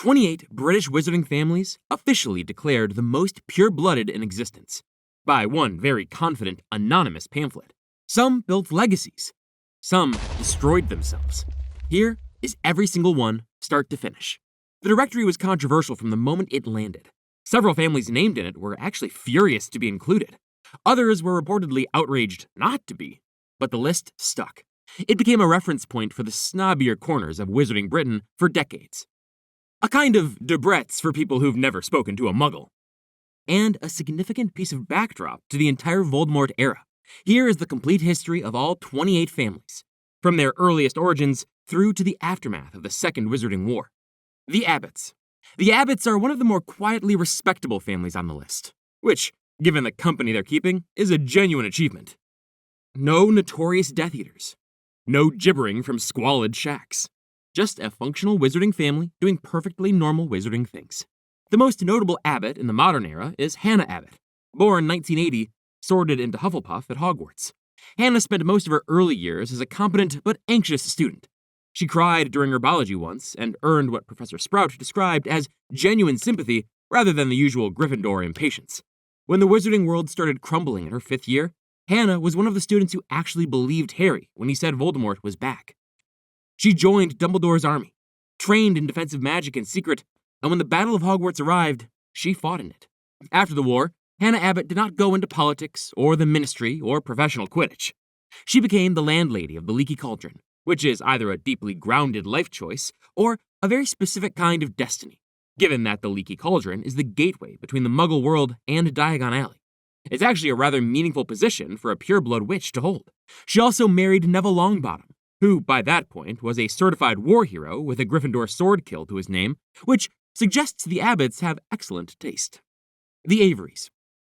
28 British wizarding families officially declared the most pure-blooded in existence, by one very confident, anonymous pamphlet. Some built legacies. Some destroyed themselves. Here is every single one, start to finish. The directory was controversial from the moment it landed. Several families named in it were actually furious to be included. Others were reportedly outraged not to be. But the list stuck. It became a reference point for the snobbier corners of wizarding Britain for decades. A kind of Debrett's for people who've never spoken to a Muggle. And a significant piece of backdrop to the entire Voldemort era. Here is the complete history of all 28 families, from their earliest origins through to the aftermath of the Second Wizarding War. The Abbotts. The Abbotts are one of the more quietly respectable families on the list, which, given the company they're keeping, is a genuine achievement. No notorious Death Eaters. No gibbering from squalid shacks. Just a functional wizarding family doing perfectly normal wizarding things. The most notable Abbott in the modern era is Hannah Abbott, born 1980, sorted into Hufflepuff at Hogwarts. Hannah spent most of her early years as a competent but anxious student. She cried during herbology once and earned what Professor Sprout described as genuine sympathy rather than the usual Gryffindor impatience. When the wizarding world started crumbling in her 5th year, Hannah was one of the students who actually believed Harry when he said Voldemort was back. She joined Dumbledore's army, trained in defensive magic in secret, and when the Battle of Hogwarts arrived, she fought in it. After the war, Hannah Abbott did not go into politics or the ministry or professional Quidditch. She became the landlady of the Leaky Cauldron, which is either a deeply grounded life choice or a very specific kind of destiny, given that the Leaky Cauldron is the gateway between the Muggle world and Diagon Alley. It's actually a rather meaningful position for a pureblood witch to hold. She also married Neville Longbottom, who by that point was a certified war hero with a Gryffindor sword kill to his name, which suggests the Abbotts have excellent taste. The Averys.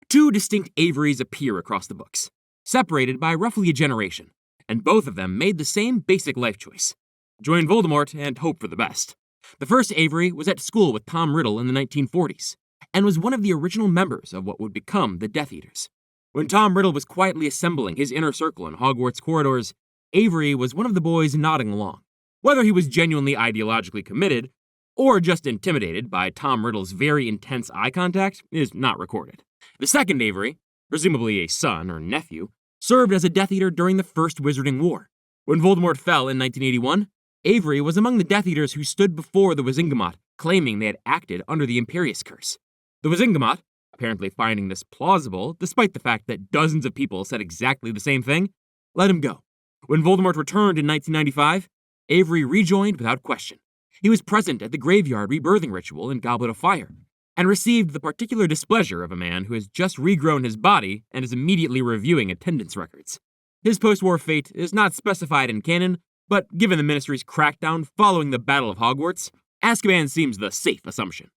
2 distinct Averys appear across the books, separated by roughly a generation, and both of them made the same basic life choice: join Voldemort and hope for the best. The first Avery was at school with Tom Riddle in the 1940s, and was one of the original members of what would become the Death Eaters. When Tom Riddle was quietly assembling his inner circle in Hogwarts corridors, Avery was one of the boys nodding along. Whether he was genuinely ideologically committed, or just intimidated by Tom Riddle's very intense eye contact, is not recorded. The second Avery, presumably a son or nephew, served as a Death Eater during the First Wizarding War. When Voldemort fell in 1981, Avery was among the Death Eaters who stood before the Wizengamot, claiming they had acted under the Imperius Curse. The Wizengamot, apparently finding this plausible despite the fact that dozens of people said exactly the same thing, let him go. When Voldemort returned in 1995, Avery rejoined without question. He was present at the graveyard rebirthing ritual in Goblet of Fire, and received the particular displeasure of a man who has just regrown his body and is immediately reviewing attendance records. His post-war fate is not specified in canon, but given the Ministry's crackdown following the Battle of Hogwarts, Azkaban seems the safe assumption.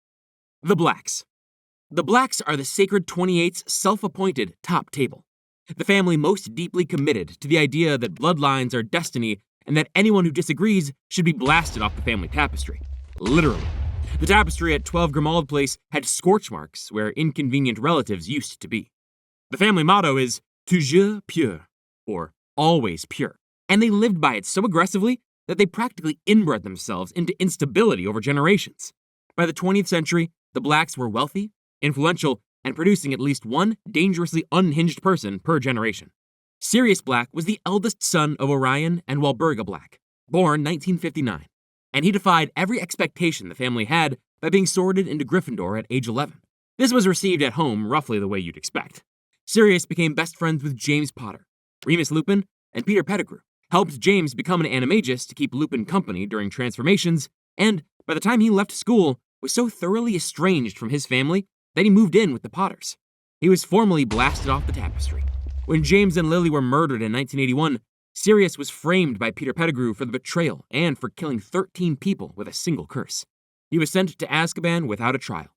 The Blacks. The Blacks are the Sacred 28's self-appointed top table. The family most deeply committed to the idea that bloodlines are destiny and that anyone who disagrees should be blasted off the family tapestry. Literally. The tapestry at 12 Grimmauld Place had scorch marks where inconvenient relatives used to be. The family motto is toujours pur, or always pure, and they lived by it so aggressively that they practically inbred themselves into instability over generations. By the 20th century, the Blacks were wealthy, influential, and producing at least one dangerously unhinged person per generation. Sirius Black was the eldest son of Orion and Walburga Black, born 1959, and he defied every expectation the family had by being sorted into Gryffindor at age 11. This was received at home roughly the way you'd expect. Sirius became best friends with James Potter, Remus Lupin, and Peter Pettigrew, helped James become an animagus to keep Lupin company during transformations, and by the time he left school, was so thoroughly estranged from his family that he moved in with the Potters. He was formally blasted off the tapestry. When James and Lily were murdered in 1981, Sirius was framed by Peter Pettigrew for the betrayal and for killing 13 people with a single curse. He was sent to Azkaban without a trial,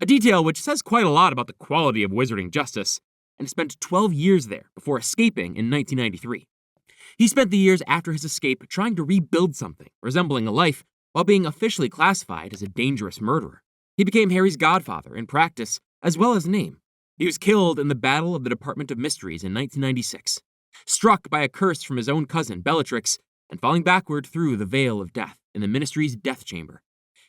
a detail which says quite a lot about the quality of wizarding justice, and spent 12 years there before escaping in 1993. He spent the years after his escape trying to rebuild something resembling a life while being officially classified as a dangerous murderer. He became Harry's godfather in practice as well as name. He was killed in the Battle of the Department of Mysteries in 1996, struck by a curse from his own cousin Bellatrix and falling backward through the Veil of Death in the Ministry's death chamber.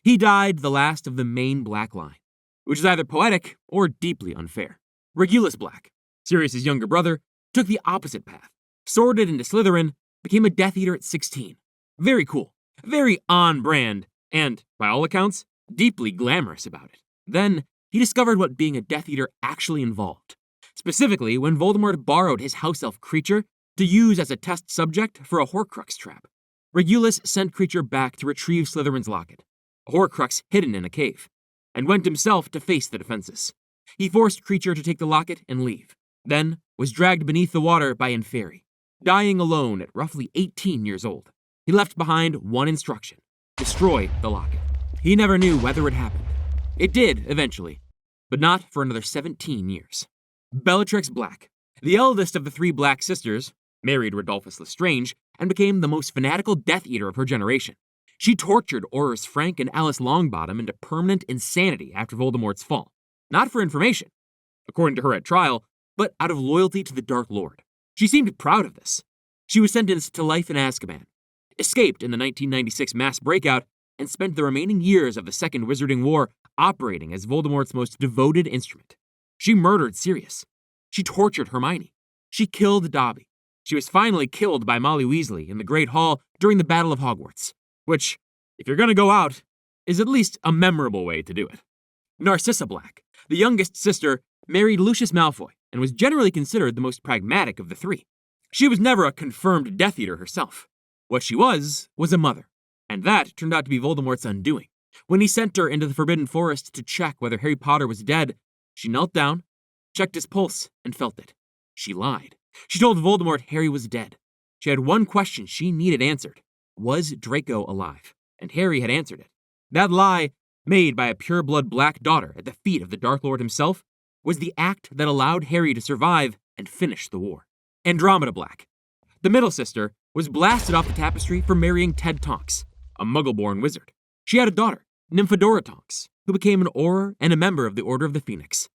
He died the last of the main black line, which is either poetic or deeply unfair. Regulus Black, Sirius's younger brother, took the opposite path, sorted into Slytherin, became a Death Eater at 16. Very cool, very on-brand, and, by all accounts, deeply glamorous about it. Then, he discovered what being a Death Eater actually involved. Specifically, when Voldemort borrowed his house elf Kreacher to use as a test subject for a Horcrux trap. Regulus sent Kreacher back to retrieve Slytherin's locket, a Horcrux hidden in a cave, and went himself to face the defenses. He forced Kreacher to take the locket and leave, then was dragged beneath the water by Inferi, dying alone at roughly 18 years old. He left behind one instruction: destroy the locket. He never knew whether it happened. It did, eventually, but not for another 17 years. Bellatrix Black, the eldest of the three Black sisters, married Rodolphus Lestrange and became the most fanatical Death Eater of her generation. She tortured Aurors Frank and Alice Longbottom into permanent insanity after Voldemort's fall, not for information, according to her at trial, but out of loyalty to the Dark Lord. She seemed proud of this. She was sentenced to life in Azkaban, escaped in the 1996 mass breakout, and spent the remaining years of the Second Wizarding War operating as Voldemort's most devoted instrument. She murdered Sirius. She tortured Hermione. She killed Dobby. She was finally killed by Molly Weasley in the Great Hall during the Battle of Hogwarts, which, if you're gonna go out, is at least a memorable way to do it. Narcissa Black, the youngest sister, married Lucius Malfoy and was generally considered the most pragmatic of the three. She was never a confirmed Death Eater herself. What she was a mother, and that turned out to be Voldemort's undoing. When he sent her into the Forbidden Forest to check whether Harry Potter was dead, she knelt down, checked his pulse, and felt it. She lied. She told Voldemort Harry was dead. She had one question she needed answered. Was Draco alive? And Harry had answered it. That lie, made by a pure-blood Black daughter at the feet of the Dark Lord himself, was the act that allowed Harry to survive and finish the war. Andromeda Black, the middle sister, was blasted off the tapestry for marrying Ted Tonks, a Muggle-born wizard. She had a daughter, Nymphadora Tonks, who became an Auror and a member of the Order of the Phoenix.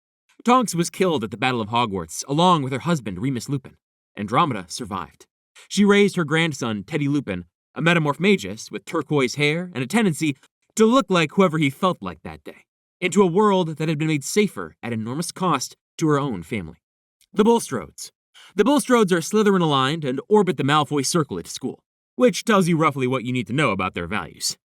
Tonks was killed at the Battle of Hogwarts, along with her husband, Remus Lupin. Andromeda survived. She raised her grandson, Teddy Lupin, a metamorph magus with turquoise hair and a tendency to look like whoever he felt like that day, into a world that had been made safer at enormous cost to her own family. The Bulstrodes. The Bulstrodes are Slytherin-aligned and orbit the Malfoy circle at school, which tells you roughly what you need to know about their values.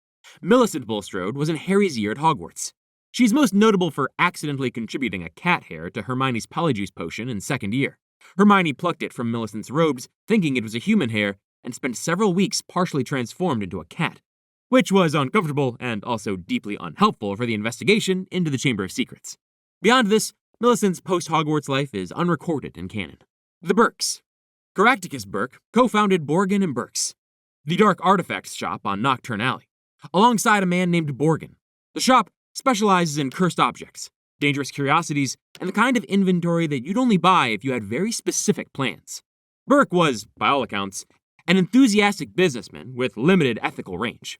Millicent Bulstrode was in Harry's year at Hogwarts. She's most notable for accidentally contributing a cat hair to Hermione's Polyjuice potion in second year. Hermione plucked it from Millicent's robes, thinking it was a human hair, and spent several weeks partially transformed into a cat, which was uncomfortable and also deeply unhelpful for the investigation into the Chamber of Secrets. Beyond this, Millicent's post-Hogwarts life is unrecorded in canon. The Burkes. Caractacus Burke co-founded Borgin and Burkes, the dark artifacts shop on Nocturne Alley, alongside a man named Borgin. The shop specializes in cursed objects, dangerous curiosities, and the kind of inventory that you'd only buy if you had very specific plans. Burke was, by all accounts, an enthusiastic businessman with limited ethical range.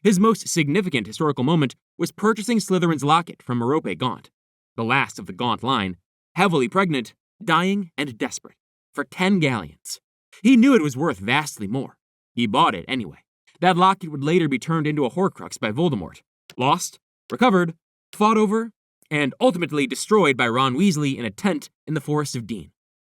His most significant historical moment was purchasing Slytherin's locket from Merope Gaunt, the last of the Gaunt line, heavily pregnant, dying, and desperate, for 10 galleons. He knew it was worth vastly more. He bought it anyway. That locket would later be turned into a Horcrux by Voldemort, lost, recovered, fought over, and ultimately destroyed by Ron Weasley in a tent in the Forest of Dean.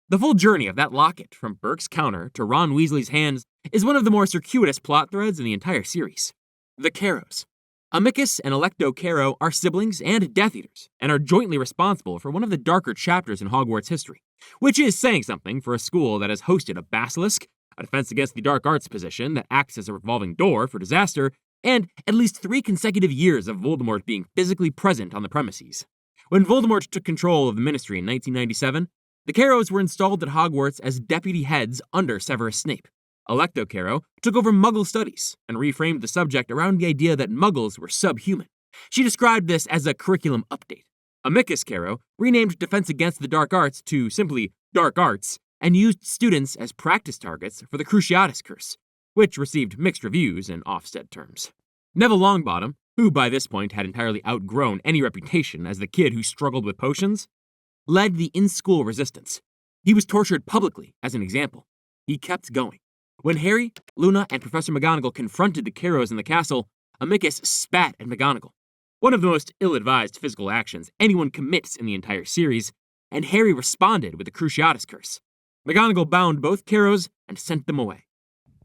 The full journey of that locket from Burke's counter to Ron Weasley's hands is one of the more circuitous plot threads in the entire series. The Carrows. Amicus and Alecto Carrow are siblings and Death Eaters, and are jointly responsible for one of the darker chapters in Hogwarts history, which is saying something for a school that has hosted a basilisk, a defense against the dark arts position that acts as a revolving door for disaster, and at least 3 consecutive years of Voldemort being physically present on the premises. When Voldemort took control of the Ministry in 1997, the Carrows were installed at Hogwarts as deputy heads under Severus Snape. Alecto Carrow took over Muggle studies and reframed the subject around the idea that Muggles were subhuman. She described this as a curriculum update. Amicus Carrow renamed Defense Against the Dark Arts to simply Dark Arts and used students as practice targets for the Cruciatus Curse, which received mixed reviews in Ofsted terms. Neville Longbottom, who by this point had entirely outgrown any reputation as the kid who struggled with potions, led the in-school resistance. He was tortured publicly as an example. He kept going. When Harry, Luna, and Professor McGonagall confronted the Carrows in the castle, Amicus spat at McGonagall, one of the most ill-advised physical actions anyone commits in the entire series, and Harry responded with the Cruciatus Curse. McGonagall bound both Carrows and sent them away.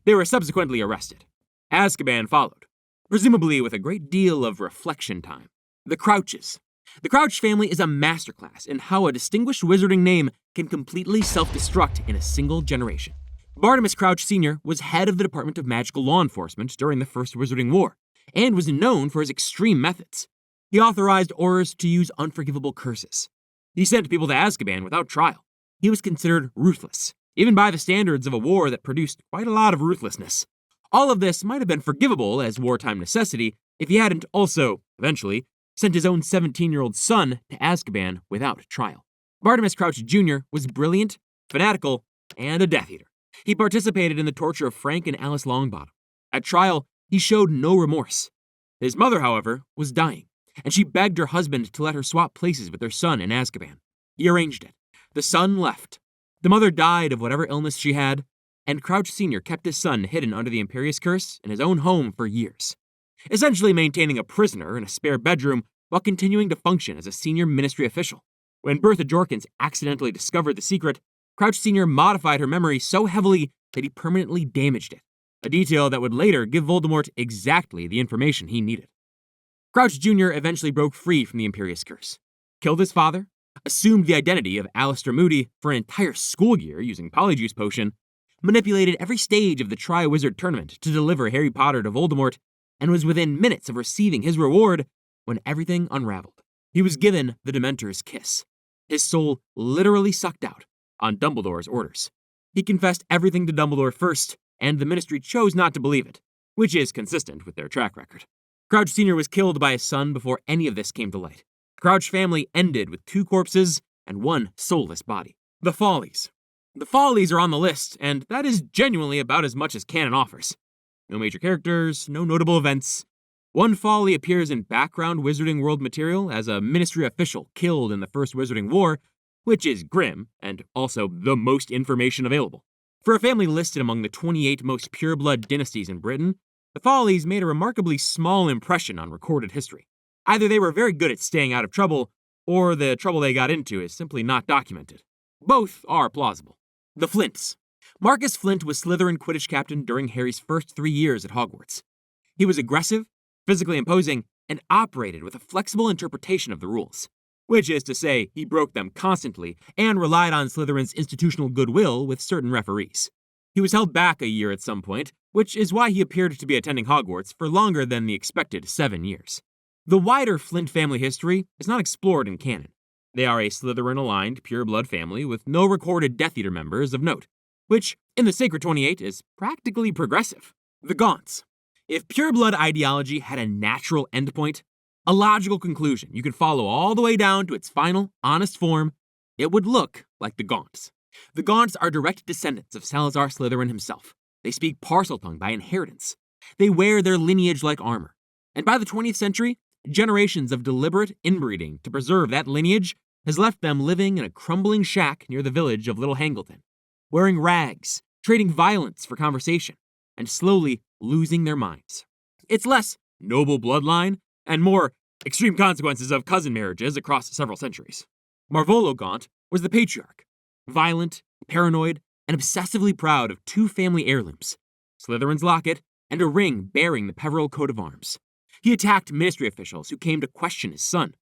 They were subsequently arrested. Azkaban followed, presumably with a great deal of reflection time. The Crouches. The Crouch family is a masterclass in how a distinguished wizarding name can completely self-destruct in a single generation. Bartimus Crouch Sr. was head of the Department of Magical Law Enforcement during the First Wizarding War, and was known for his extreme methods. He authorized Aurors to use unforgivable curses. He sent people to Azkaban without trial. He was considered ruthless, even by the standards of a war that produced quite a lot of ruthlessness. All of this might have been forgivable as wartime necessity if he hadn't also, eventually, sent his own 17-year-old son to Azkaban without trial. Bartimus Crouch Jr. was brilliant, fanatical, and a Death Eater. He participated in the torture of Frank and Alice Longbottom. At trial, he showed no remorse. His mother, however, was dying, and she begged her husband to let her swap places with their son in Azkaban. He arranged it. The son left. The mother died of whatever illness she had, and Crouch Sr. kept his son hidden under the Imperius Curse in his own home for years, essentially maintaining a prisoner in a spare bedroom while continuing to function as a senior ministry official. When Bertha Jorkins accidentally discovered the secret, Crouch Sr. modified her memory so heavily that he permanently damaged it, a detail that would later give Voldemort exactly the information he needed. Crouch Jr. eventually broke free from the Imperius Curse, killed his father, assumed the identity of Alistair Moody for an entire school year using Polyjuice Potion, manipulated every stage of the Triwizard Tournament to deliver Harry Potter to Voldemort, and was within minutes of receiving his reward when everything unraveled. He was given the Dementor's kiss. His soul literally sucked out on Dumbledore's orders. He confessed everything to Dumbledore first, and the Ministry chose not to believe it, which is consistent with their track record. Crouch Sr. was killed by his son before any of this came to light. The Crouch family ended with 2 corpses and 1 soulless body. The Fawleys. The Fawleys are on the list, and that is genuinely about as much as canon offers. No major characters, no notable events. One Fawley appears in background Wizarding World material as a Ministry official killed in the First Wizarding War, which is grim, and also the most information available. For a family listed among the 28 most pure-blood dynasties in Britain, the Fawleys made a remarkably small impression on recorded history. Either they were very good at staying out of trouble, or the trouble they got into is simply not documented. Both are plausible. The Flints. Marcus Flint was Slytherin Quidditch captain during Harry's first 3 years at Hogwarts. He was aggressive, physically imposing, and operated with a flexible interpretation of the rules, which is to say he broke them constantly and relied on Slytherin's institutional goodwill with certain referees. He was held back a year at some point, which is why he appeared to be attending Hogwarts for longer than the expected 7 years. The wider Flint family history is not explored in canon. They are a Slytherin-aligned, pure-blood family with no recorded Death Eater members of note, which, in the Sacred 28, is practically progressive. The Gaunts. If pure-blood ideology had a natural endpoint, a logical conclusion you could follow all the way down to its final, honest form, it would look like the Gaunts. The Gaunts are direct descendants of Salazar Slytherin himself. They speak Parseltongue by inheritance. They wear their lineage like armor. And by the 20th century, generations of deliberate inbreeding to preserve that lineage has left them living in a crumbling shack near the village of Little Hangleton, wearing rags, trading violence for conversation, and slowly losing their minds. It's less noble bloodline and more extreme consequences of cousin marriages across several centuries. Marvolo Gaunt was the patriarch, violent, paranoid, and obsessively proud of 2 family heirlooms, Slytherin's locket and a ring bearing the Peveril coat of arms. He attacked ministry officials who came to question his son,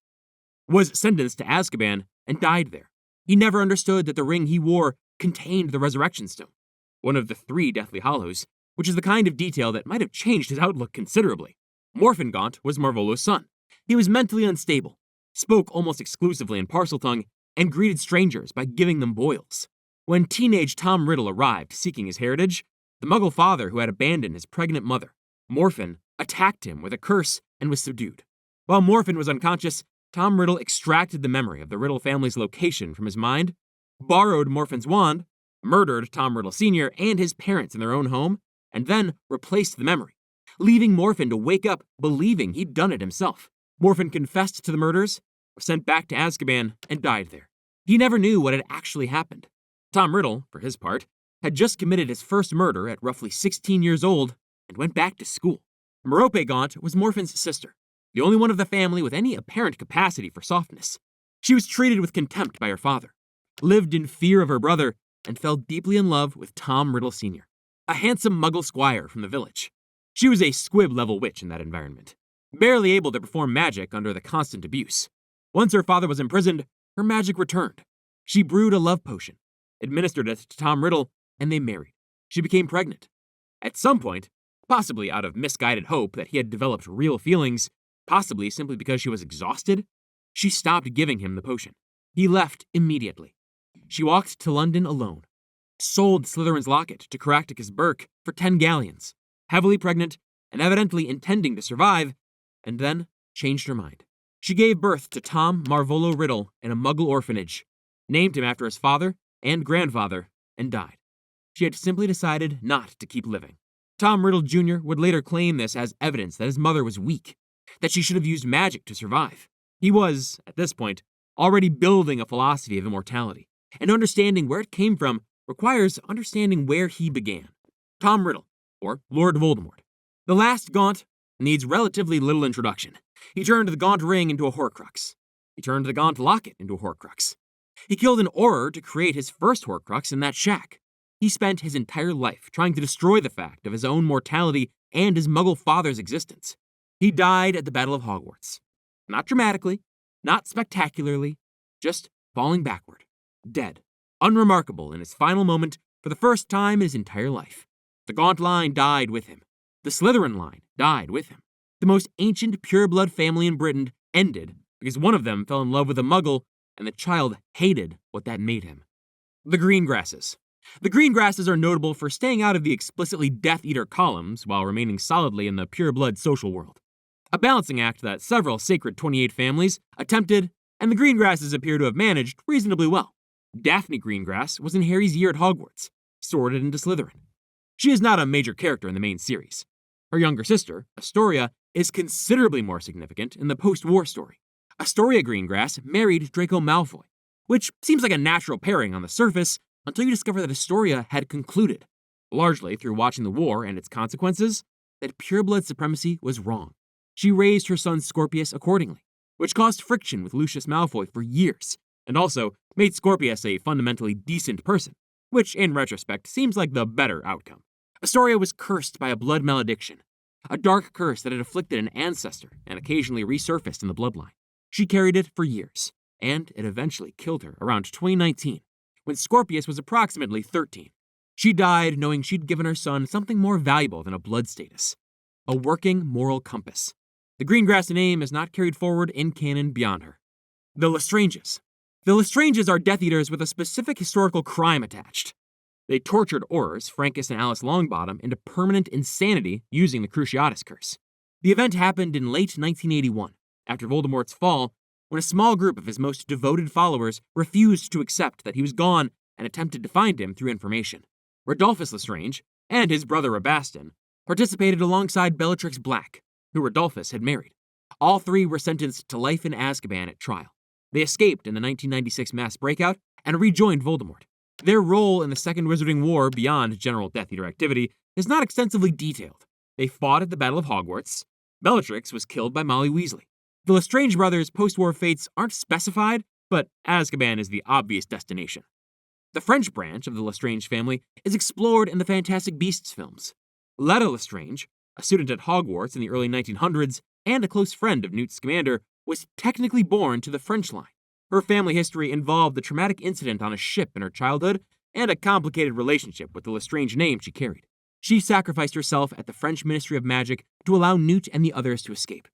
was sentenced to Azkaban, and died there. He never understood that the ring he wore contained the Resurrection Stone, one of the 3 Deathly Hallows, which is the kind of detail that might have changed his outlook considerably. Morphin Gaunt was Marvolo's son. He was mentally unstable, spoke almost exclusively in Parseltongue, and greeted strangers by giving them boils. When teenage Tom Riddle arrived seeking his heritage, the Muggle father who had abandoned his pregnant mother, Morphin, attacked him with a curse and was subdued. While Morphin was unconscious, Tom Riddle extracted the memory of the Riddle family's location from his mind, borrowed Morphin's wand, murdered Tom Riddle Sr. and his parents in their own home, and then replaced the memory, leaving Morphin to wake up believing he'd done it himself. Morphin confessed to the murders, was sent back to Azkaban, and died there. He never knew what had actually happened. Tom Riddle, for his part, had just committed his first murder at roughly 16 years old and went back to school. Merope Gaunt was Morfin's sister, the only one of the family with any apparent capacity for softness. She was treated with contempt by her father, lived in fear of her brother, and fell deeply in love with Tom Riddle Sr., a handsome Muggle squire from the village. She was a squib-level witch in that environment, barely able to perform magic under the constant abuse. Once her father was imprisoned, her magic returned. She brewed a love potion, administered it to Tom Riddle, and they married. She became pregnant. At some point, possibly out of misguided hope that he had developed real feelings, possibly simply because she was exhausted, she stopped giving him the potion. He left immediately. She walked to London alone, sold Slytherin's locket to Caractacus Burke for 10 galleons, heavily pregnant and evidently intending to survive, and then changed her mind. She gave birth to Tom Marvolo Riddle in a Muggle orphanage, named him after his father and grandfather, and died. She had simply decided not to keep living. Tom Riddle Jr. would later claim this as evidence that his mother was weak, that she should have used magic to survive. He was, at this point, already building a philosophy of immortality, and understanding where it came from requires understanding where he began. Tom Riddle, or Lord Voldemort. The last Gaunt needs relatively little introduction. He turned the Gaunt ring into a Horcrux. He turned the Gaunt locket into a Horcrux. He killed an Auror to create his first Horcrux in that shack. He spent his entire life trying to destroy the fact of his own mortality and his Muggle father's existence. He died at the Battle of Hogwarts. Not dramatically, not spectacularly, just falling backward, dead, unremarkable in his final moment for the first time in his entire life. The Gaunt line died with him. The Slytherin line died with him. The most ancient pureblood family in Britain ended because one of them fell in love with a Muggle, and the child hated what that made him. The Greengrasses. The Greengrasses are notable for staying out of the explicitly Death Eater columns while remaining solidly in the pureblood social world. A balancing act that several Sacred 28 families attempted, and the Greengrasses appear to have managed reasonably well. Daphne Greengrass was in Harry's year at Hogwarts, sorted into Slytherin. She is not a major character in the main series. Her younger sister, Astoria, is considerably more significant in the post-war story. Astoria Greengrass married Draco Malfoy, which seems like a natural pairing on the surface until you discover that Astoria had concluded, largely through watching the war and its consequences, that pureblood supremacy was wrong. She raised her son Scorpius accordingly, which caused friction with Lucius Malfoy for years, and also made Scorpius a fundamentally decent person, which in retrospect seems like the better outcome. Astoria was cursed by a blood malediction, a dark curse that had afflicted an ancestor and occasionally resurfaced in the bloodline. She carried it for years, and it eventually killed her around 2019, when Scorpius was approximately 13. She died knowing she'd given her son something more valuable than a blood status, a working moral compass. The Greengrass name is not carried forward in canon beyond her. The Lestranges. The Lestranges are Death Eaters with a specific historical crime attached. They tortured Aurors, Francis and Alice Longbottom, into permanent insanity using the Cruciatus Curse. The event happened in late 1981, after Voldemort's fall, when a small group of his most devoted followers refused to accept that he was gone and attempted to find him through information. Rodolphus Lestrange, and his brother Rabastin, participated alongside Bellatrix Black, who Rodolphus had married. All three were sentenced to life in Azkaban at trial. They escaped in the 1996 mass breakout and rejoined Voldemort. Their role in the Second Wizarding War beyond general Death Eater activity is not extensively detailed. They fought at the Battle of Hogwarts. Bellatrix was killed by Molly Weasley. The Lestrange brothers' post-war fates aren't specified, but Azkaban is the obvious destination. The French branch of the Lestrange family is explored in the Fantastic Beasts films. Letta Lestrange, a student at Hogwarts in the early 1900s and a close friend of Newt Scamander, was technically born to the French line. Her family history involved the traumatic incident on a ship in her childhood and a complicated relationship with the Lestrange name she carried. She sacrificed herself at the French Ministry of Magic to allow Newt and the others to escape,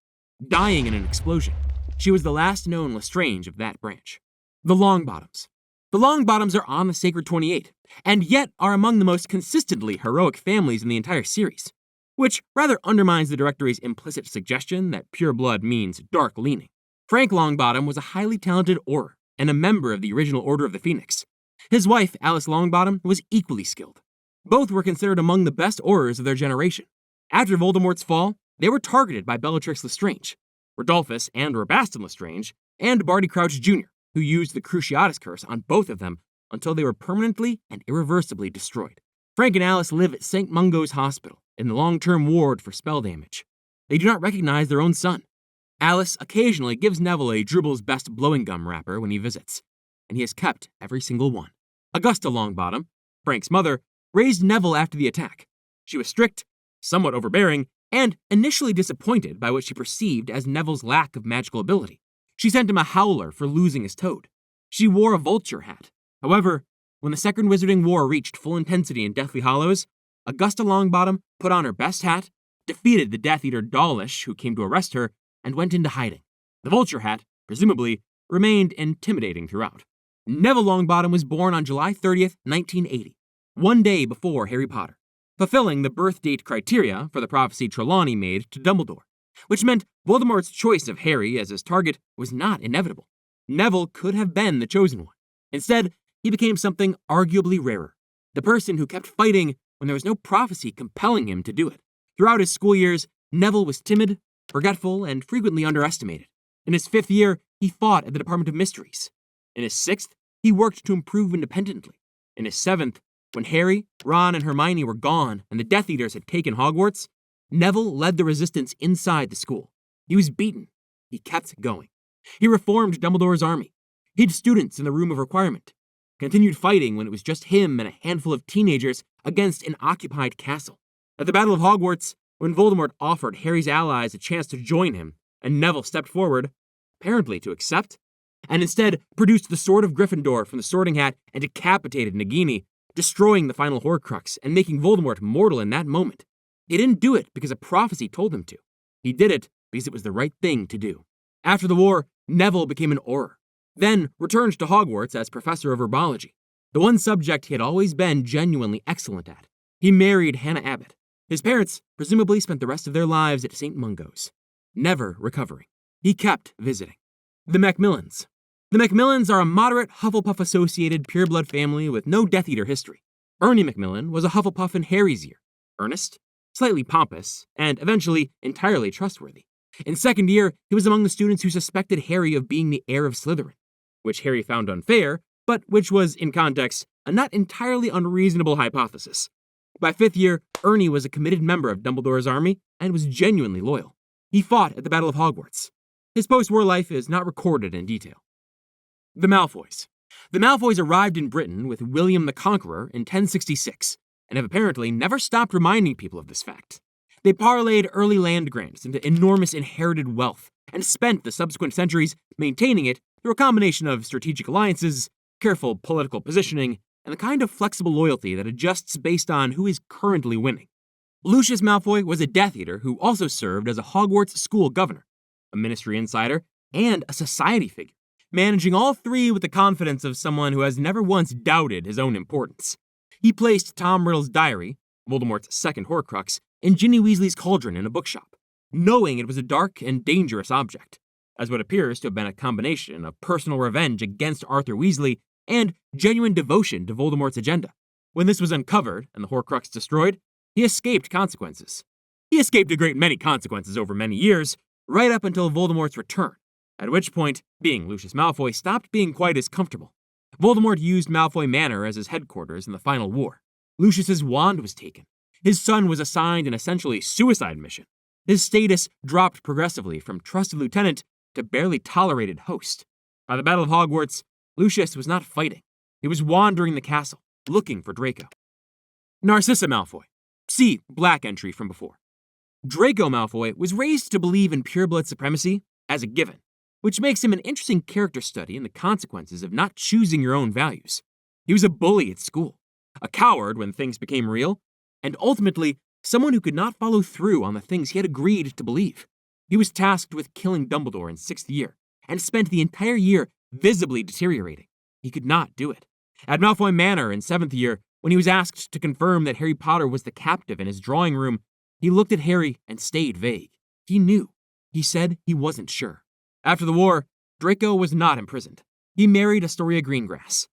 dying in an explosion. She was the last known Lestrange of that branch. The Longbottoms. The Longbottoms are on the Sacred 28, and yet are among the most consistently heroic families in the entire series, which rather undermines the directory's implicit suggestion that pure blood means dark leaning. Frank Longbottom was a highly talented Auror and a member of the original Order of the Phoenix. His wife, Alice Longbottom, was equally skilled. Both were considered among the best Aurors of their generation. After Voldemort's fall, they were targeted by Bellatrix Lestrange, Rodolphus and Rabastin Lestrange, and Barty Crouch Jr., who used the Cruciatus Curse on both of them until they were permanently and irreversibly destroyed. Frank and Alice live at St. Mungo's Hospital in the long-term ward for spell damage. They do not recognize their own son. Alice occasionally gives Neville a Drubble's Best blowing gum wrapper when he visits, and he has kept every single one. Augusta Longbottom, Frank's mother, raised Neville after the attack. She was strict, somewhat overbearing, and initially disappointed by what she perceived as Neville's lack of magical ability. She sent him a howler for losing his toad. She wore a vulture hat. However, when the Second Wizarding War reached full intensity in Deathly Hallows, Augusta Longbottom put on her best hat, defeated the Death Eater Dawlish, who came to arrest her, and went into hiding. The vulture hat, presumably, remained intimidating throughout. Neville Longbottom was born on July 30th, 1980, one day before Harry Potter, fulfilling the birth date criteria for the prophecy Trelawney made to Dumbledore, which meant Voldemort's choice of Harry as his target was not inevitable. Neville could have been the chosen one. Instead, he became something arguably rarer, the person who kept fighting when there was no prophecy compelling him to do it. Throughout his school years, Neville was timid, forgetful, and frequently underestimated. In his 5th year, he fought at the Department of Mysteries. In his 6th, he worked to improve independently. In his 7th, when Harry, Ron, and Hermione were gone and the Death Eaters had taken Hogwarts, Neville led the resistance inside the school. He was beaten. He kept going. He reformed Dumbledore's army, hid students in the Room of Requirement, continued fighting when it was just him and a handful of teenagers against an occupied castle. At the Battle of Hogwarts, when Voldemort offered Harry's allies a chance to join him, and Neville stepped forward, apparently to accept, and instead produced the Sword of Gryffindor from the Sorting Hat and decapitated Nagini, destroying the final Horcrux and making Voldemort mortal in that moment. He didn't do it because a prophecy told him to. He did it because it was the right thing to do. After the war, Neville became an Auror, then returned to Hogwarts as professor of herbology, the one subject he had always been genuinely excellent at. He married Hannah Abbott. His parents presumably spent the rest of their lives at St. Mungo's, never recovering. He kept visiting. The MacMillans. The MacMillans are a moderate Hufflepuff-associated pureblood family with no Death Eater history. Ernie Macmillan was a Hufflepuff in Harry's year, earnest, slightly pompous, and eventually entirely trustworthy. In 2nd year, he was among the students who suspected Harry of being the heir of Slytherin, which Harry found unfair, but which was, in context, a not entirely unreasonable hypothesis. By 5th year, Ernie was a committed member of Dumbledore's army and was genuinely loyal. He fought at the Battle of Hogwarts. His post-war life is not recorded in detail. The Malfoys. The Malfoys arrived in Britain with William the Conqueror in 1066, and have apparently never stopped reminding people of this fact. They parlayed early land grants into enormous inherited wealth, and spent the subsequent centuries maintaining it through a combination of strategic alliances, careful political positioning, and the kind of flexible loyalty that adjusts based on who is currently winning. Lucius Malfoy was a Death Eater who also served as a Hogwarts school governor, a ministry insider, and a society figure, managing all three with the confidence of someone who has never once doubted his own importance. He placed Tom Riddle's diary, Voldemort's second Horcrux, in Ginny Weasley's cauldron in a bookshop, knowing it was a dark and dangerous object, as what appears to have been a combination of personal revenge against Arthur Weasley and genuine devotion to Voldemort's agenda. When this was uncovered and the Horcrux destroyed, he escaped consequences. He escaped a great many consequences over many years, right up until Voldemort's return, at which point, being Lucius Malfoy stopped being quite as comfortable. Voldemort used Malfoy Manor as his headquarters in the final war. Lucius's wand was taken. His son was assigned an essentially suicide mission. His status dropped progressively from trusted lieutenant to barely tolerated host. By the Battle of Hogwarts, Lucius was not fighting. He was wandering the castle, looking for Draco. Narcissa Malfoy. See Black entry from before. Draco Malfoy was raised to believe in pureblood supremacy as a given, which makes him an interesting character study in the consequences of not choosing your own values. He was a bully at school, a coward when things became real, and ultimately, someone who could not follow through on the things he had agreed to believe. He was tasked with killing Dumbledore in 6th year, and spent the entire year visibly deteriorating. He could not do it. At Malfoy Manor in 7th year, when he was asked to confirm that Harry Potter was the captive in his drawing room, he looked at Harry and stayed vague. He knew. He said he wasn't sure. After the war, Draco was not imprisoned. He married Astoria Greengrass.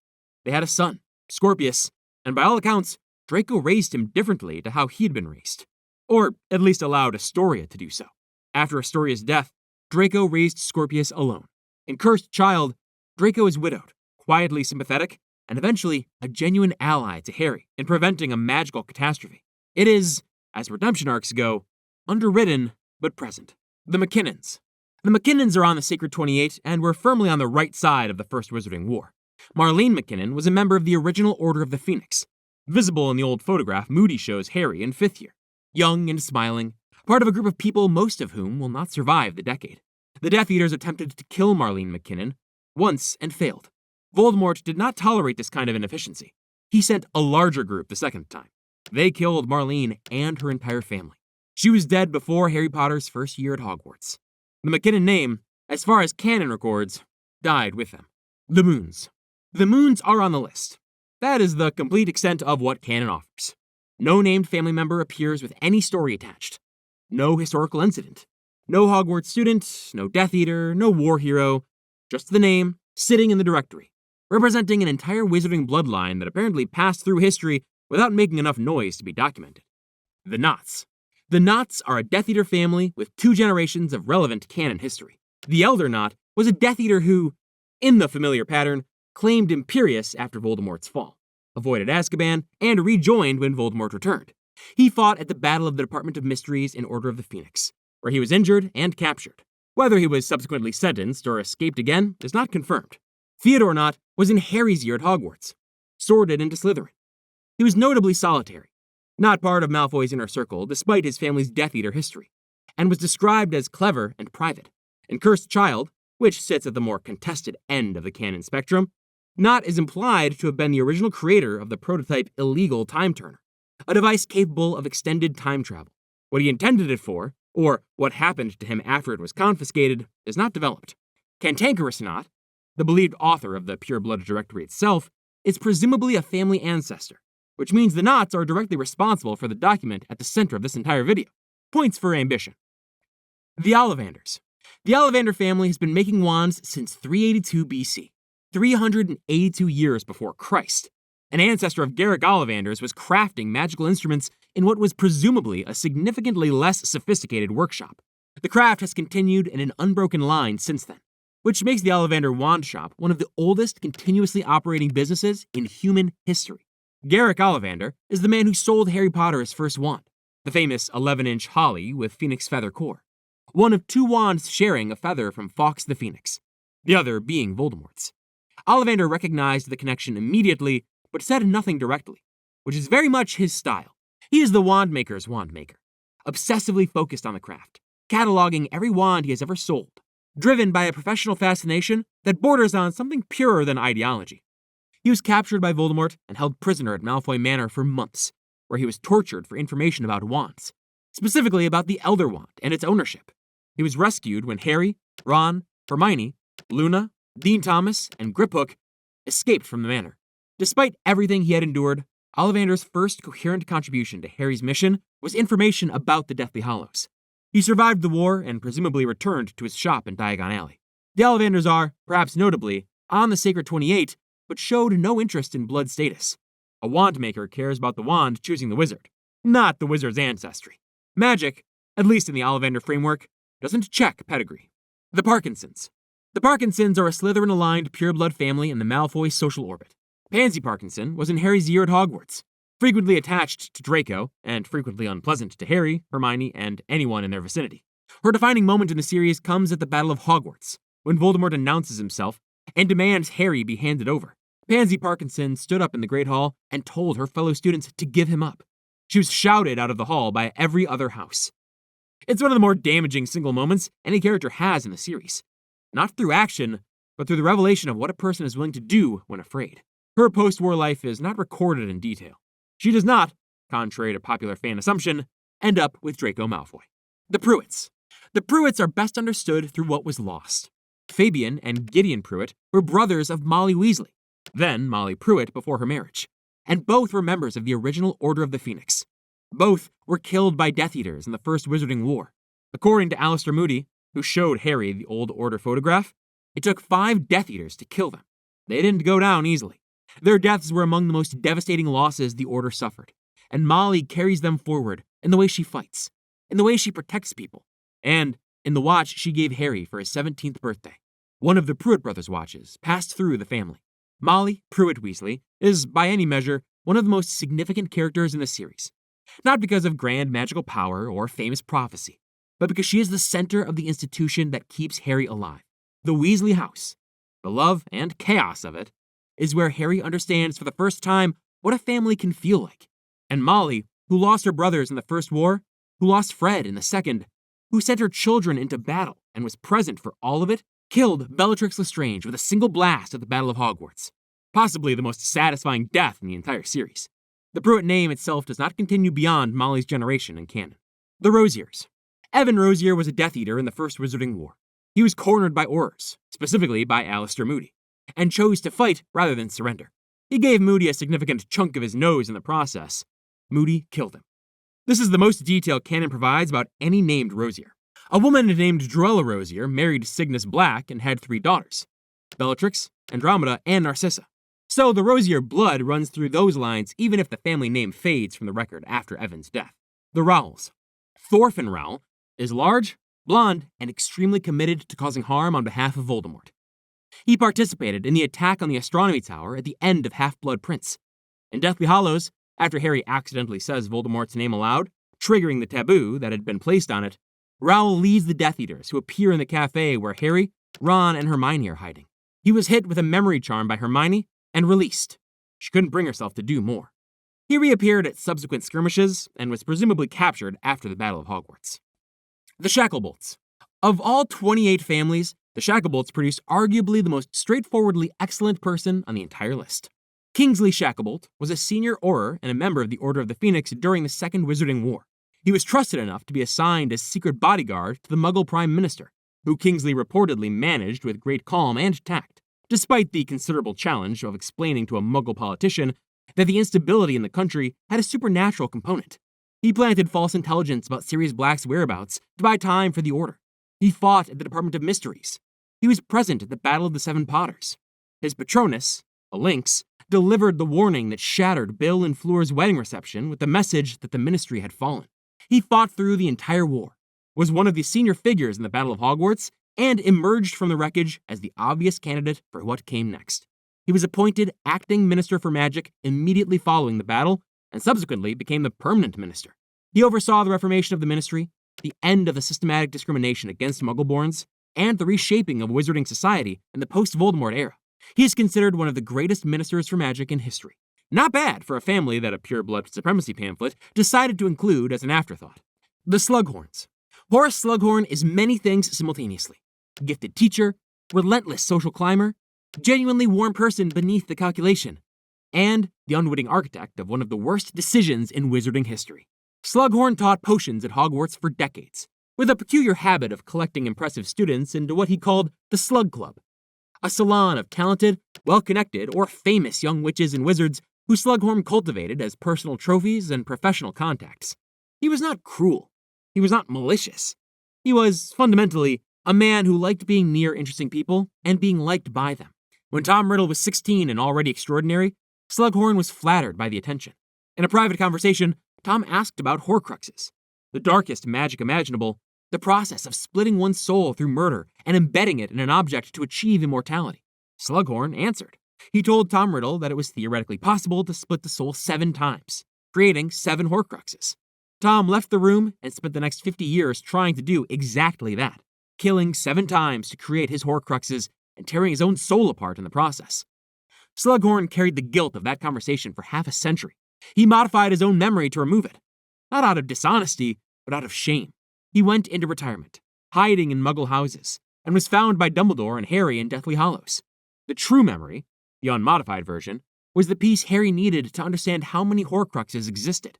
They had a son, Scorpius, and by all accounts, Draco raised him differently to how he'd been raised. Or at least allowed Astoria to do so. After Astoria's death, Draco raised Scorpius alone. In Cursed Child, Draco is widowed, quietly sympathetic, and eventually a genuine ally to Harry in preventing a magical catastrophe. It is, as redemption arcs go, underwritten but present. The McKinnons. The McKinnons are on the Sacred 28 and were firmly on the right side of the First Wizarding War. Marlene McKinnon was a member of the original Order of the Phoenix. Visible in the old photograph, Moody shows Harry in 5th year, young and smiling, part of a group of people most of whom will not survive the decade. The Death Eaters attempted to kill Marlene McKinnon once and failed. Voldemort did not tolerate this kind of inefficiency. He sent a larger group the second time. They killed Marlene and her entire family. She was dead before Harry Potter's first year at Hogwarts. The McKinnon name, as far as canon records, died with them. The Moons. The Moons are on the list. That is the complete extent of what canon offers. No named family member appears with any story attached. No historical incident. No Hogwarts student, no Death Eater, no war hero. Just the name, sitting in the directory, representing an entire wizarding bloodline that apparently passed through history without making enough noise to be documented. The Knots. The Knots are a Death Eater family with 2 generations of relevant canon history. The Elder Knot was a Death Eater who, in the familiar pattern, claimed Imperius after Voldemort's fall, avoided Azkaban, and rejoined when Voldemort returned. He fought at the Battle of the Department of Mysteries in Order of the Phoenix, where he was injured and captured. Whether he was subsequently sentenced or escaped again is not confirmed. Theodore Knot was in Harry's year at Hogwarts, sorted into Slytherin. He was notably solitary, not part of Malfoy's inner circle despite his family's Death Eater history, and was described as clever and private. In Cursed Child, which sits at the more contested end of the canon spectrum, Knot is implied to have been the original creator of the prototype illegal time turner, a device capable of extended time travel. What he intended it for, or what happened to him after it was confiscated, is not developed. Cantankerous Knot, the believed author of the Pure-Blood Directory itself, is presumably a family ancestor, which means the Knots are directly responsible for the document at the center of this entire video. Points for ambition. The Ollivanders. The Ollivander family has been making wands since 382 BC, 382 years before Christ. An ancestor of Garrick Ollivanders was crafting magical instruments in what was presumably a significantly less sophisticated workshop. The craft has continued in an unbroken line since then, which makes the Ollivander Wand Shop one of the oldest continuously operating businesses in human history. Garrick Ollivander is the man who sold Harry Potter his first wand, the famous 11-inch holly with phoenix feather core, one of 2 wands sharing a feather from Fawkes the Phoenix, the other being Voldemort's. Ollivander recognized the connection immediately, but said nothing directly, which is very much his style. He is the wand maker's wand maker, obsessively focused on the craft, cataloging every wand he has ever sold, driven by a professional fascination that borders on something purer than ideology. He was captured by Voldemort and held prisoner at Malfoy Manor for months, where he was tortured for information about wands, specifically about the Elder Wand and its ownership. He was rescued when Harry, Ron, Hermione, Luna, Dean Thomas, and Griphook escaped from the manor. Despite everything he had endured, Ollivander's first coherent contribution to Harry's mission was information about the Deathly Hallows. He survived the war and presumably returned to his shop in Diagon Alley. The Ollivanders are, perhaps notably, on the Sacred 28, but showed no interest in blood status. A wand maker cares about the wand choosing the wizard, not the wizard's ancestry. Magic, at least in the Ollivander framework, doesn't check pedigree. The Parkinsons. The Parkinsons are a Slytherin-aligned pureblood family in the Malfoy social orbit. Pansy Parkinson was in Harry's year at Hogwarts, frequently attached to Draco, and frequently unpleasant to Harry, Hermione, and anyone in their vicinity. Her defining moment in the series comes at the Battle of Hogwarts, when Voldemort announces himself and demands Harry be handed over. Pansy Parkinson stood up in the Great Hall and told her fellow students to give him up. She was shouted out of the hall by every other house. It's one of the more damaging single moments any character has in the series. Not through action, but through the revelation of what a person is willing to do when afraid. Her post-war life is not recorded in detail. She does not, contrary to popular fan assumption, end up with Draco Malfoy. The Prewetts. The Prewetts are best understood through what was lost. Fabian and Gideon Prewett were brothers of Molly Weasley, then Molly Prewett before her marriage, and both were members of the original Order of the Phoenix. Both were killed by Death Eaters in the First Wizarding War. According to Alistair Moody, who showed Harry the old Order photograph, it took 5 Death Eaters to kill them. They didn't go down easily. Their deaths were among the most devastating losses the Order suffered, and Molly carries them forward in the way she fights, in the way she protects people, and in the watch she gave Harry for his 17th birthday. One of the Prewett brothers' watches passed through the family. Molly Prewett Weasley is, by any measure, one of the most significant characters in the series. Not because of grand magical power or famous prophecy, but because she is the center of the institution that keeps Harry alive. The Weasley house, the love and chaos of it, is where Harry understands for the first time what a family can feel like. And Molly, who lost her brothers in the First War, who lost Fred in the Second, who sent her children into battle and was present for all of it, killed Bellatrix Lestrange with a single blast at the Battle of Hogwarts. Possibly the most satisfying death in the entire series. The Prewett name itself does not continue beyond Molly's generation in canon. The Rosiers. Evan Rosier was a Death Eater in the First Wizarding War. He was cornered by Aurors, specifically by Alistair Moody, and chose to fight rather than surrender. He gave Moody a significant chunk of his nose in the process. Moody killed him. This is the most detail canon provides about any named Rosier. A woman named Drella Rosier married Cygnus Black and had 3 daughters, Bellatrix, Andromeda, and Narcissa. So the Rosier blood runs through those lines even if the family name fades from the record after Evan's death. The Rowles. Thorfinn Rowle is large, blonde, and extremely committed to causing harm on behalf of Voldemort. He participated in the attack on the Astronomy Tower at the end of Half-Blood Prince. In Deathly Hallows, after Harry accidentally says Voldemort's name aloud, triggering the taboo that had been placed on it, Rowle leads the Death Eaters who appear in the cafe where Harry, Ron, and Hermione are hiding. He was hit with a memory charm by Hermione and released. She couldn't bring herself to do more. He reappeared at subsequent skirmishes and was presumably captured after the Battle of Hogwarts. The Shacklebolts. Of all 28 families, the Shacklebolts produced arguably the most straightforwardly excellent person on the entire list. Kingsley Shacklebolt was a senior Auror and a member of the Order of the Phoenix during the Second Wizarding War. He was trusted enough to be assigned as secret bodyguard to the Muggle Prime Minister, who Kingsley reportedly managed with great calm and tact, despite the considerable challenge of explaining to a Muggle politician that the instability in the country had a supernatural component. He planted false intelligence about Sirius Black's whereabouts to buy time for the Order. He fought at the Department of Mysteries. He was present at the Battle of the Seven Potters. His Patronus, a lynx, delivered the warning that shattered Bill and Fleur's wedding reception with the message that the Ministry had fallen. He fought through the entire war, was one of the senior figures in the Battle of Hogwarts, and emerged from the wreckage as the obvious candidate for what came next. He was appointed acting Minister for Magic immediately following the battle, and subsequently became the permanent minister. He oversaw the reformation of the Ministry, the end of the systematic discrimination against Muggleborns, and the reshaping of wizarding society in the post-Voldemort era. He is considered one of the greatest ministers for magic in history. Not bad for a family that a pure-blood supremacy pamphlet decided to include as an afterthought. The Slughorns. Horace Slughorn is many things simultaneously. Gifted teacher, relentless social climber, genuinely warm person beneath the calculation, and the unwitting architect of one of the worst decisions in wizarding history. Slughorn taught potions at Hogwarts for decades, with a peculiar habit of collecting impressive students into what he called the Slug Club, a salon of talented, well-connected, or famous young witches and wizards who Slughorn cultivated as personal trophies and professional contacts. He was not cruel. He was not malicious. He was, fundamentally, a man who liked being near interesting people and being liked by them. When Tom Riddle was 16 and already extraordinary, Slughorn was flattered by the attention. In a private conversation, Tom asked about Horcruxes, the darkest magic imaginable, the process of splitting one's soul through murder and embedding it in an object to achieve immortality. Slughorn answered. He told Tom Riddle that it was theoretically possible to split the soul 7 times, creating 7 Horcruxes. Tom left the room and spent the next 50 years trying to do exactly that, killing 7 times to create his Horcruxes and tearing his own soul apart in the process. Slughorn carried the guilt of that conversation for half a century. He modified his own memory to remove it, not out of dishonesty, but out of shame. He went into retirement, hiding in Muggle houses, and was found by Dumbledore and Harry in Deathly Hallows. The true memory, the unmodified version, was the piece Harry needed to understand how many Horcruxes existed.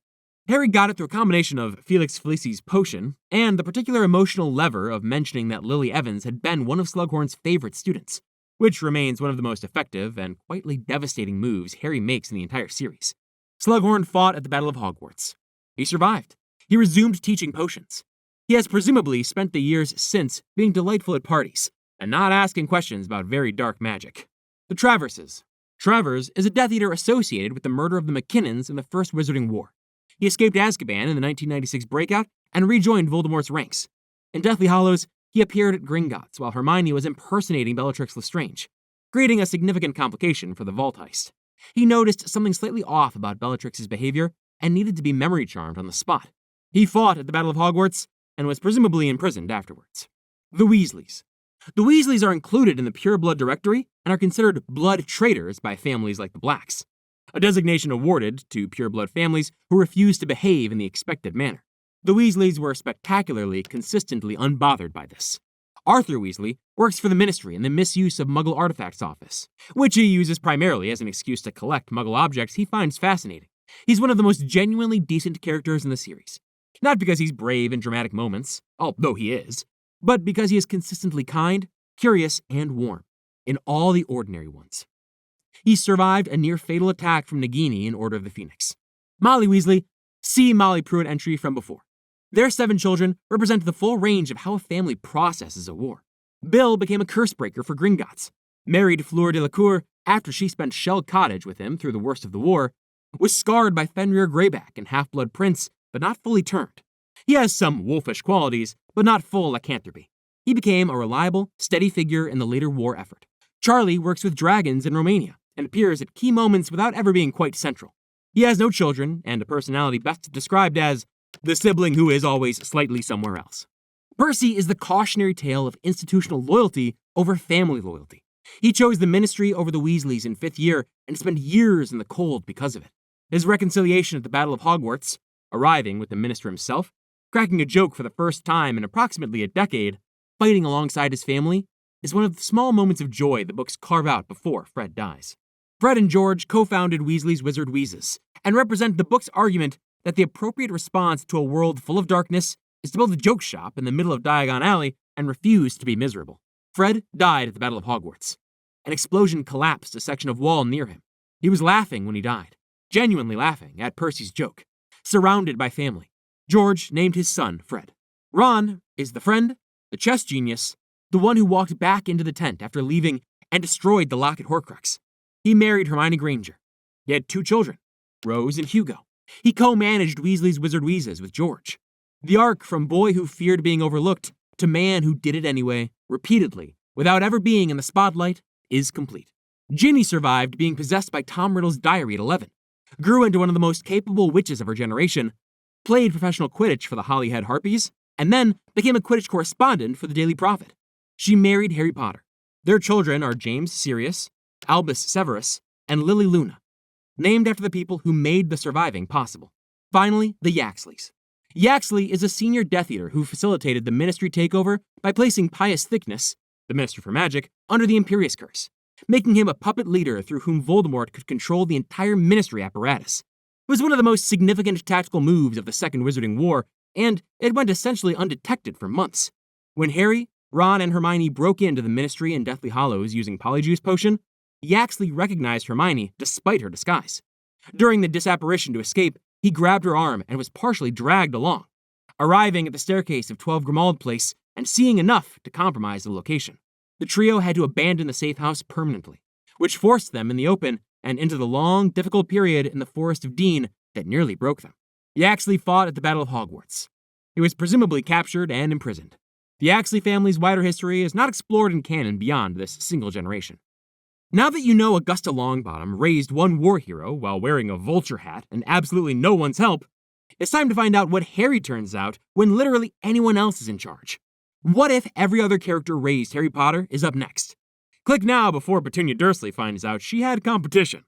Harry got it through a combination of Felix Felicis' potion and the particular emotional lever of mentioning that Lily Evans had been one of Slughorn's favorite students, which remains one of the most effective and quietly devastating moves Harry makes in the entire series. Slughorn fought at the Battle of Hogwarts. He survived. He resumed teaching potions. He has presumably spent the years since being delightful at parties and not asking questions about very dark magic. The Traverses. Travers is a Death Eater associated with the murder of the McKinnons in the First Wizarding War. He escaped Azkaban in the 1996 breakout and rejoined Voldemort's ranks. In Deathly Hallows, he appeared at Gringotts while Hermione was impersonating Bellatrix Lestrange, creating a significant complication for the vault heist. He noticed something slightly off about Bellatrix's behavior and needed to be memory charmed on the spot. He fought at the Battle of Hogwarts and was presumably imprisoned afterwards. The Weasleys. The Weasleys are included in the Pure Blood Directory and are considered blood traitors by families like the Blacks, a designation awarded to pure blood families who refuse to behave in the expected manner. The Weasleys were spectacularly, consistently unbothered by this. Arthur Weasley works for the Ministry in the Misuse of Muggle Artifacts Office, which he uses primarily as an excuse to collect Muggle objects he finds fascinating. He's one of the most genuinely decent characters in the series. Not because he's brave in dramatic moments, although he is, but because he is consistently kind, curious, and warm, in all the ordinary ones. He survived a near-fatal attack from Nagini in Order of the Phoenix. Molly Weasley, see Molly Prewett entry from before. Their 7 children represent the full range of how a family processes a war. Bill became a curse-breaker for Gringotts, married Fleur Delacour after she spent Shell Cottage with him through the worst of the war, was scarred by Fenrir Greyback and Half-Blood Prince, but not fully turned. He has some wolfish qualities, but not full lycanthropy. He became a reliable, steady figure in the later war effort. Charlie works with dragons in Romania and appears at key moments without ever being quite central. He has no children and a personality best described as the sibling who is always slightly somewhere else. Percy is the cautionary tale of institutional loyalty over family loyalty. He chose the Ministry over the Weasleys in 5th year and spent years in the cold because of it. His reconciliation at the Battle of Hogwarts, arriving with the Minister himself, cracking a joke for the first time in approximately a decade, fighting alongside his family, is one of the small moments of joy the books carve out before Fred dies. Fred and George co-founded Weasley's Wizard Wheezes and represent the book's argument that the appropriate response to a world full of darkness is to build a joke shop in the middle of Diagon Alley and refuse to be miserable. Fred died at the Battle of Hogwarts. An explosion collapsed a section of wall near him. He was laughing when he died, genuinely laughing at Percy's joke, surrounded by family. George named his son Fred. Ron is the friend, the chess genius, the one who walked back into the tent after leaving and destroyed the Locket Horcrux. He married Hermione Granger. He had 2 children, Rose and Hugo. He co-managed Weasley's Wizard Wheezes with George. The arc from boy who feared being overlooked to man who did it anyway, repeatedly, without ever being in the spotlight, is complete. Ginny survived being possessed by Tom Riddle's diary at 11, grew into one of the most capable witches of her generation, played professional Quidditch for the Holyhead Harpies, and then became a Quidditch correspondent for the Daily Prophet. She married Harry Potter. Their children are James Sirius, Albus Severus, and Lily Luna, named after the people who made the surviving possible. Finally, the Yaxleys. Yaxley is a senior Death Eater who facilitated the Ministry takeover by placing Pius Thickness, the Minister for Magic, under the Imperius Curse, making him a puppet leader through whom Voldemort could control the entire Ministry apparatus. It was one of the most significant tactical moves of the Second Wizarding War, and it went essentially undetected for months. When Harry, Ron, and Hermione broke into the Ministry in Deathly Hallows using Polyjuice Potion, Yaxley recognized Hermione despite her disguise. During the disapparition to escape, he grabbed her arm and was partially dragged along, arriving at the staircase of 12 Grimmauld Place and seeing enough to compromise the location. The trio had to abandon the safe house permanently, which forced them in the open and into the long, difficult period in the Forest of Dean that nearly broke them. Yaxley fought at the Battle of Hogwarts. He was presumably captured and imprisoned. The Yaxley family's wider history is not explored in canon beyond this single generation. Now that you know Augusta Longbottom raised one war hero while wearing a vulture hat and absolutely no one's help, it's time to find out what Harry turns out when literally anyone else is in charge. What if every other character raised Harry Potter is up next? Click now before Petunia Dursley finds out she had competition.